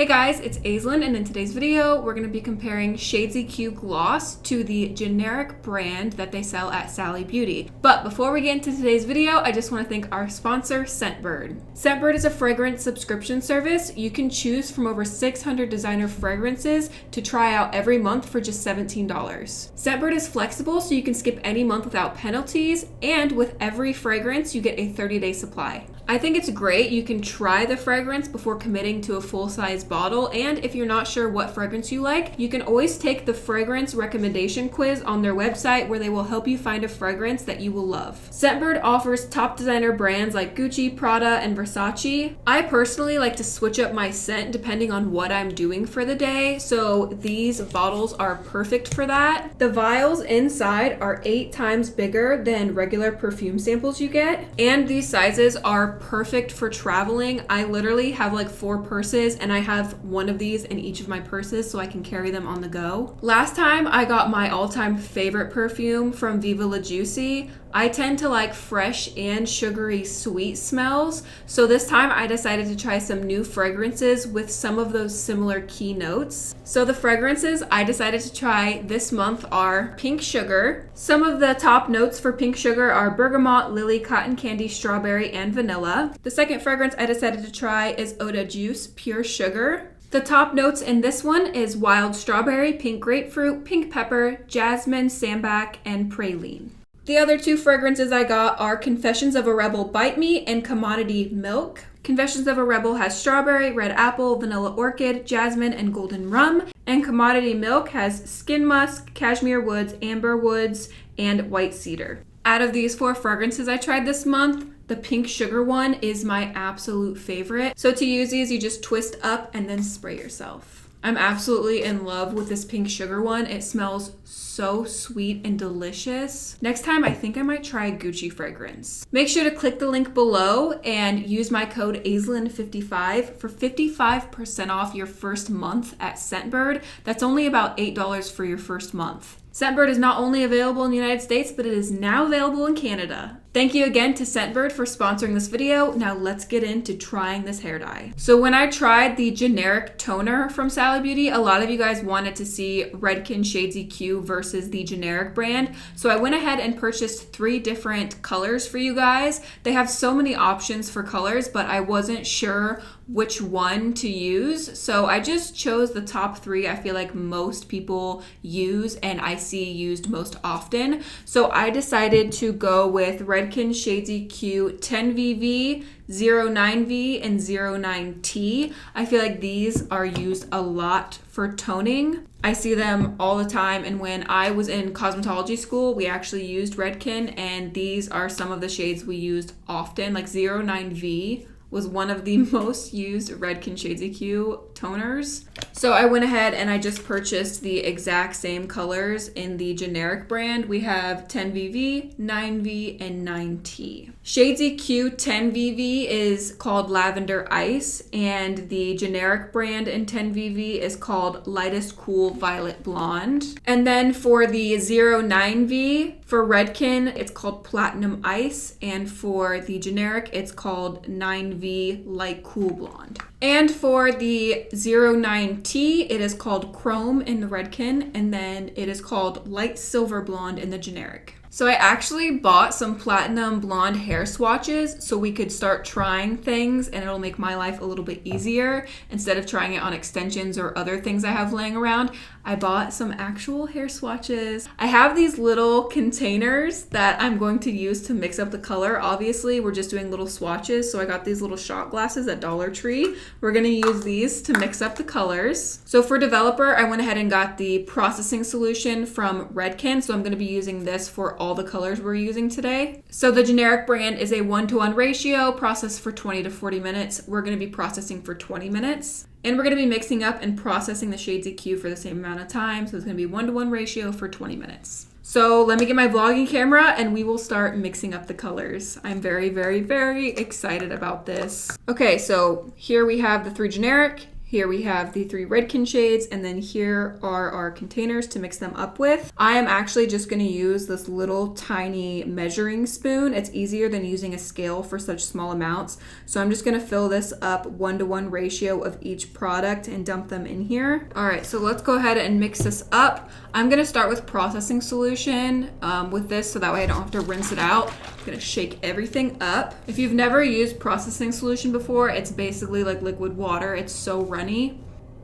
Hey guys, it's Aislinn, and in today's video, we're going to be comparing Shades EQ Gloss to the generic brand that they sell at Sally Beauty. But before we get into today's video, I just want to thank our sponsor, Scentbird. Scentbird is a fragrance subscription service. You can choose from over 600 designer fragrances to try out every month for just $17. Scentbird is flexible, so you can skip any month without penalties, and with every fragrance, you get a 30-day supply. I think it's great. You can try the fragrance before committing to a full-size bottle, and if you're not sure what fragrance you like, you can always take the fragrance recommendation quiz on their website where they will help you find a fragrance that you will love. Scentbird offers top designer brands like Gucci, Prada, and Versace. I personally like to switch up my scent depending on what I'm doing for the day, so these bottles are perfect for that. The vials inside are 8 times bigger than regular perfume samples you get, and these sizes are perfect for traveling. I literally have like 4 purses, and I have one of these in each of my purses so I can carry them on the go. Last time I got my all-time favorite perfume from Viva La Juicy. I tend to like fresh and sugary sweet smells, so this time I decided to try some new fragrances with some of those similar key notes. So the fragrances I decided to try this month are Pink Sugar. Some of the top notes for Pink Sugar are bergamot, lily, cotton candy, strawberry, and vanilla. The second fragrance I decided to try is Eau de Juice Pure Sugar. The top notes in this one is wild strawberry, pink grapefruit, pink pepper, jasmine, sambac, and praline. The other 2 fragrances I got are Confessions of a Rebel Bite Me and Commodity Milk. Confessions of a Rebel has strawberry, red apple, vanilla orchid, jasmine, and golden rum. And Commodity Milk has skin musk, cashmere woods, amber woods, and white cedar. Out of these 4 fragrances I tried this month, the Pink Sugar one is my absolute favorite. So to use these, you just twist up and then spray yourself. I'm absolutely in love with this Pink Sugar one. It smells so sweet and delicious. Next time, I think I might try a Gucci fragrance. Make sure to click the link below and use my code AISLINN55 for 55% off your first month at Scentbird. That's only about $8 for your first month. Scentbird is not only available in the United States, but it is now available in Canada. Thank you again to Scentbird for sponsoring this video. Now let's get into trying this hair dye. So when I tried the generic toner from Sally Beauty, a lot of you guys wanted to see Redken Shades EQ versus the generic brand. So I went ahead and purchased 3 different colors for you guys. They have so many options for colors, but I wasn't sure which one to use. So I just chose the top 3 I feel like most people use and I see used most often. So I decided to go with Redken Shades EQ 10VV, 09V, and 09T. I feel like these are used a lot for toning. I see them all the time, and when I was in cosmetology school, we actually used Redken, and these are some of the shades we used often. Like 09V was one of the most used Redken Shades EQ toners. So I went ahead and I just purchased the exact same colors in the generic brand. We have 10VV, 9V, and 9T. Shades EQ 10VV is called Lavender Ice, and the generic brand in 10VV is called Lightest Cool Violet Blonde. And then for the 09V, for Redken, it's called Platinum Ice, and for the generic, it's called 9V Light Cool Blonde. And for the 09T, it is called Chrome in the Redken, and then it is called Light Silver Blonde in the generic. So I actually bought some platinum blonde hair swatches so we could start trying things, and it'll make my life a little bit easier. Instead of trying it on extensions or other things I have laying around, I bought some actual hair swatches. I have these little containers that I'm going to use to mix up the color. Obviously, we're just doing little swatches, so I got these little shot glasses at Dollar Tree. We're gonna use these to mix up the colors. So for developer, I went ahead and got the processing solution from Redken, so I'm gonna be using this for all the colors we're using today. So the generic brand is a 1-to-1 ratio, processed for 20 to 40 minutes. We're gonna be processing for 20 minutes. And we're gonna be mixing up and processing the Shades EQ for the same amount of time. So it's gonna be 1-to-1 ratio for 20 minutes. So let me get my vlogging camera and we will start mixing up the colors. I'm very, very, very excited about this. Okay, so here we have the 3 generic, Here we have the 3 Redken shades, and then here are our containers to mix them up with. I am actually just going to use this little tiny measuring spoon. It's easier than using a scale for such small amounts. So I'm just going to fill this up 1-to-1 ratio of each product and dump them in here. All right, so let's go ahead and mix this up. I'm going to start with processing solution with this so that way I don't have to rinse it out. I'm going to shake everything up. If you've never used processing solution before, it's basically like liquid water. It's so runny.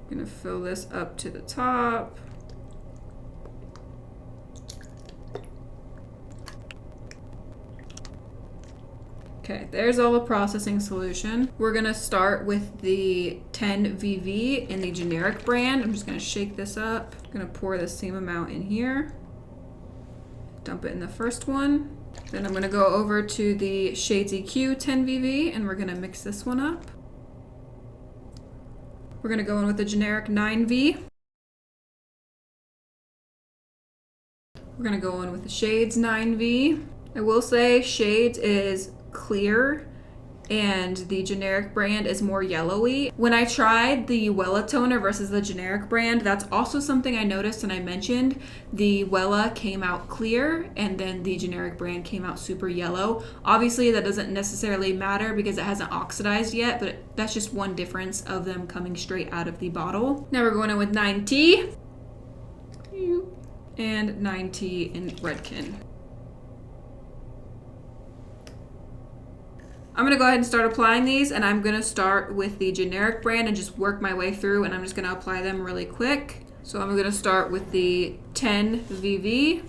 I'm going to fill this up to the top. Okay, there's all the processing solution. We're gonna start with the 10 VV in the generic brand. I'm just gonna shake this up. I'm gonna pour the same amount in here. Dump it in the first one. Then I'm gonna go over to the Shades EQ 10 VV and we're gonna mix this one up. We're gonna go in with the generic 9V. We're gonna go in with the Shades 9V. I will say Shades is clear and the generic brand is more yellowy. When I tried the Wella toner versus the generic brand, that's also something I noticed and I mentioned. The Wella came out clear and then the generic brand came out super yellow. Obviously that doesn't necessarily matter because it hasn't oxidized yet, but that's just one difference of them coming straight out of the bottle. Now we're going in with 9T and 9T in Redken. I'm going to go ahead and start applying these, and I'm going to start with the generic brand and just work my way through, and I'm just going to apply them really quick. So I'm going to start with the 10 VV,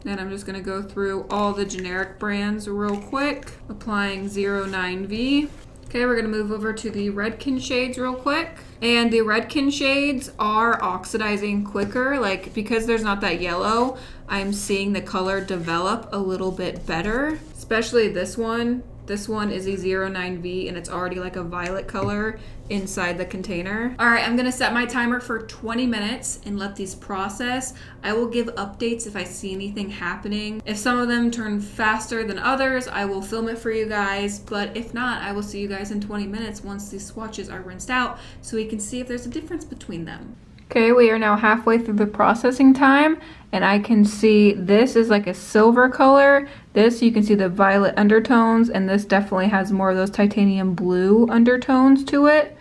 and I'm just going to go through all the generic brands real quick, applying 09V. Okay, we're going to move over to the Redken shades real quick. And the Redken shades are oxidizing quicker, like because there's not that yellow, I'm seeing the color develop a little bit better, especially this one. This one is a 09V and it's already like a violet color inside the container. All right, I'm gonna set my timer for 20 minutes and let these process. I will give updates if I see anything happening. If some of them turn faster than others, I will film it for you guys. But if not, I will see you guys in 20 minutes once these swatches are rinsed out so we can see if there's a difference between them. Okay, we are now halfway through the processing time and I can see this is like a silver color. This, you can see the violet undertones, and this definitely has more of those titanium blue undertones to it.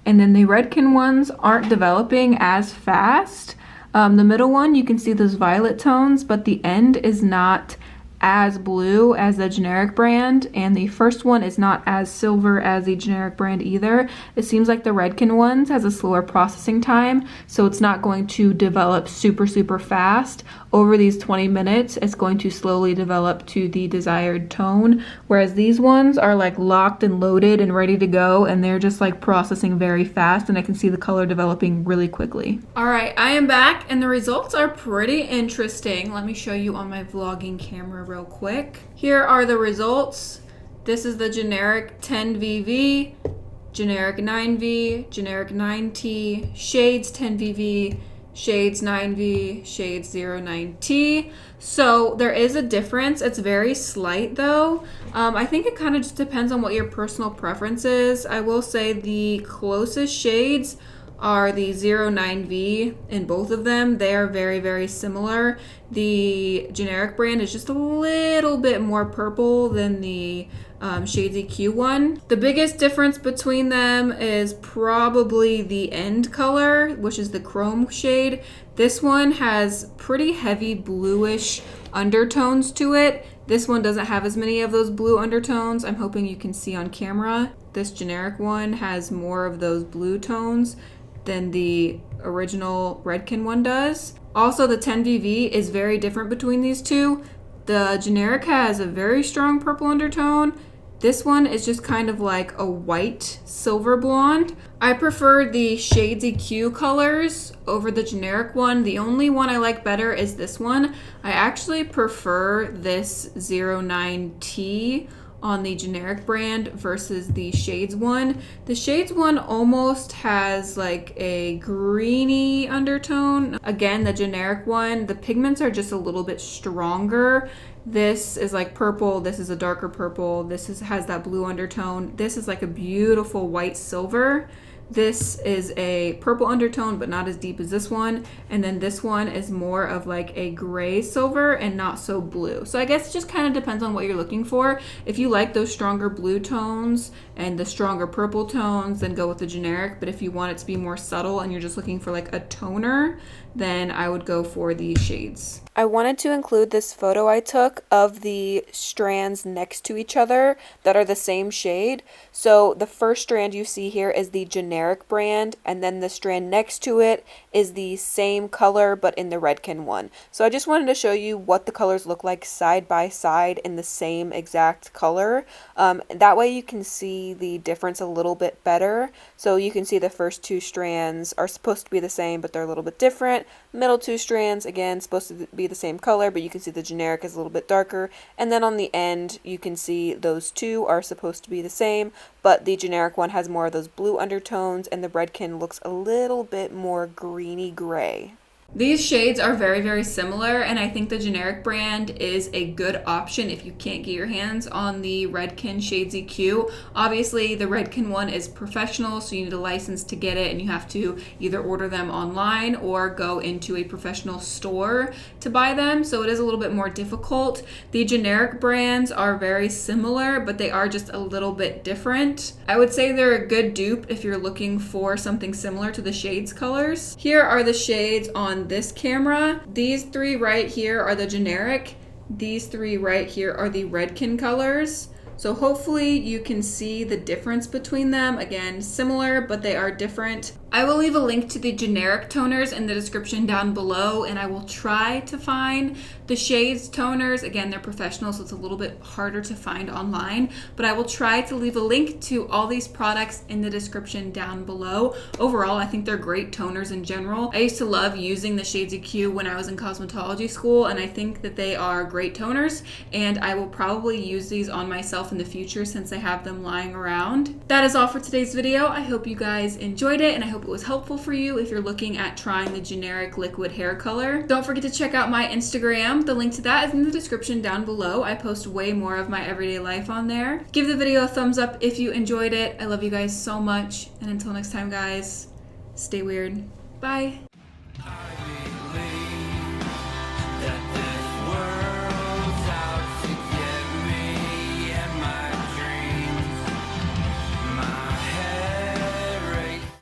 And then the Redken ones aren't developing as fast. The middle one, you can see those violet tones, but the end is not as blue as the generic brand, and the first one is not as silver as the generic brand either. It seems like the Redken ones has a slower processing time, so it's not going to develop super fast. Over these 20 minutes, it's going to slowly develop to the desired tone, whereas these ones are like locked and loaded and ready to go, and they're just like processing very fast, and I can see the color developing really quickly. All right, I am back, and the results are pretty interesting. Let me show you on my vlogging camera real quick. Here are the results. This is the generic 10VV, generic 9V, generic 9T, Shades 10VV, Shades 9V, Shades 09T. So there is a difference. It's very slight though. I think it kind of just depends on what your personal preference is. I will say the closest shades are the 09V in both of them. They are very similar. The generic brand is just a little bit more purple than the Shades EQ one. The biggest difference between them is probably the end color, which is the chrome shade. This one has pretty heavy bluish undertones to it. This one doesn't have as many of those blue undertones. I'm hoping you can see on camera. This generic one has more of those blue tones than the original Redken one does. Also, the 10VV is very different between these two. The generic has a very strong purple undertone. This one is just kind of like a white silver blonde. I prefer the Shades EQ colors over the generic one. The only one I like better is this one. I actually prefer this 09T on the generic brand versus the Shades one. The Shades one almost has like a greeny undertone. Again, the generic one, the pigments are just a little bit stronger. This is like purple, this is a darker purple, has that blue undertone. This is like a beautiful white silver. This is a purple undertone, but not as deep as this one. And then this one is more of like a gray silver and not so blue. So I guess it just kind of depends on what you're looking for. If you like those stronger blue tones and the stronger purple tones, then go with the generic. But if you want it to be more subtle and you're just looking for like a toner, then I would go for these shades. I wanted to include this photo I took of the strands next to each other that are the same shade. So the first strand you see here is the generic brand, and then the strand next to it is the same color but in the Redken one. So I just wanted to show you what the colors look like side by side in the same exact color. That way you can see the difference a little bit better. So you can see the first two strands are supposed to be the same, but they're a little bit different. Middle two strands, again, supposed to be the same color, but you can see the generic is a little bit darker. And then on the end, you can see those two are supposed to be the same, but the generic one has more of those blue undertones, and the Redken looks a little bit more greeny gray. These shades are very, very similar, and I think the generic brand is a good option if you can't get your hands on the Redken Shades EQ. Obviously, the Redken one is professional, so you need a license to get it, and you have to either order them online or go into a professional store to buy them, so it is a little bit more difficult. The generic brands are very similar, but they are just a little bit different. I would say they're a good dupe if you're looking for something similar to the shades colors. Here are the shades on this camera. These three right here are the generic. These three right here are the Redken colors. So hopefully you can see the difference between them. Again, similar, but they are different. I will leave a link to the generic toners in the description down below, and I will try to find the shades toners. Again, they're professional, so it's a little bit harder to find online, but I will try to leave a link to all these products in the description down below. Overall, I think they're great toners in general. I used to love using the Shades EQ when I was in cosmetology school, and I think that they are great toners, and I will probably use these on myself in the future since I have them lying around. That is all for today's video. I hope you guys enjoyed it, and I hope it was helpful for you if you're looking at trying the generic liquid hair color. Don't forget to check out my Instagram. The link to that is in the description down below. I post way more of my everyday life on there. Give the video a thumbs up if you enjoyed it. I love you guys so much, and until next time, guys, stay weird. Bye.